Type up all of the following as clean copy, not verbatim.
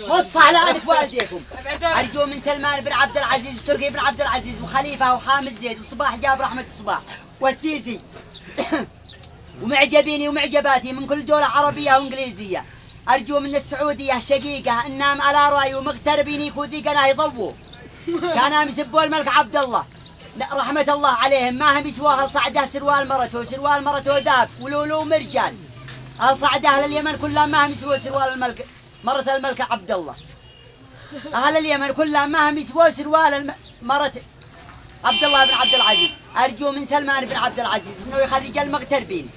بص على ألف والديكم. أرجو من سلمان بن عبد العزيز وتركي بن عبد العزيز وخليفة وحامد زيد وصباح جاب رحمة الصباح والسيسي ومعجبيني ومعجباتي من كل دولة عربية وإنجليزية. أرجو من السعودية شقيقة إنهم على رأي ومغتربين يكوذيقنا يضووا. كانوا يسبوا الملك عبد الله رحمة الله عليهم، ما هم يسواه الصعده سروال مرته ذهب ولولو مرجان. الصعده أهل اليمن كلهم ما هم يسووا سروال الملك مرة الملك عبد الله. أهل اليمن كلهم ما هم يسووا سروال مرة عبد الله بن عبد العزيز. أرجو من سلمان بن عبد العزيز إنه يخرج المغتربين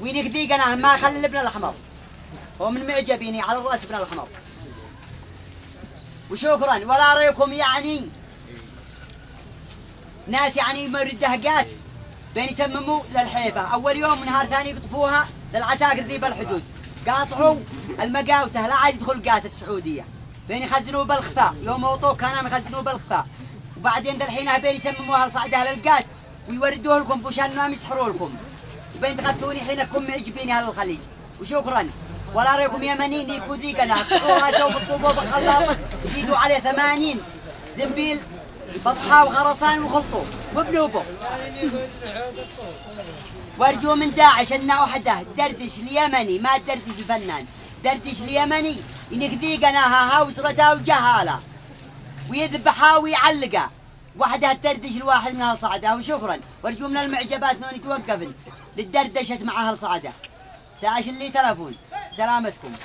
وينكذيقنا ما يخلي الابن الأحمر. هو من معجبيني على الرأس ابن الأحمر. وشكرا. ولا رأيكم يعني ناس يعني يمر الدهقات بين يسمموا للحيفة أول يوم ونهار ثاني يقطفوها للعساكر ذي بالحدود. قاطعوا المقاوته لا عاد يدخل قات السعودية بين يخزنوا بالخفاء. يوم وطوه كانوا يخزنوا بالخفاء وبعدين دالحين بين يسمموها لصعدها للقات ويوردوه لكم بوشان يسحروا لكم وبين تغثوني حينكم معجبيني على الخليج. وشكرا. ولا رأيكم يمنيين يكوذيقنا قطعوها سوف تطوبوا بالخلاطة يزيدوا عليه 80 زنبيل بطحاء وخرصان وخلطوه وبنوبه. وارجو من داعش ان وحده دردش اليمني ما دردش الفنان، دردش اليمني ينكذيقنا هاوسرته وجهاله ويذبحها ويعلقها وحده تدردش الواحد من اهل صعده. وشكرا. وارجو من المعجبات انهم يتوقفن للدردشه مع اهل صعده. ساعش اللي تلفون. سلامتكم.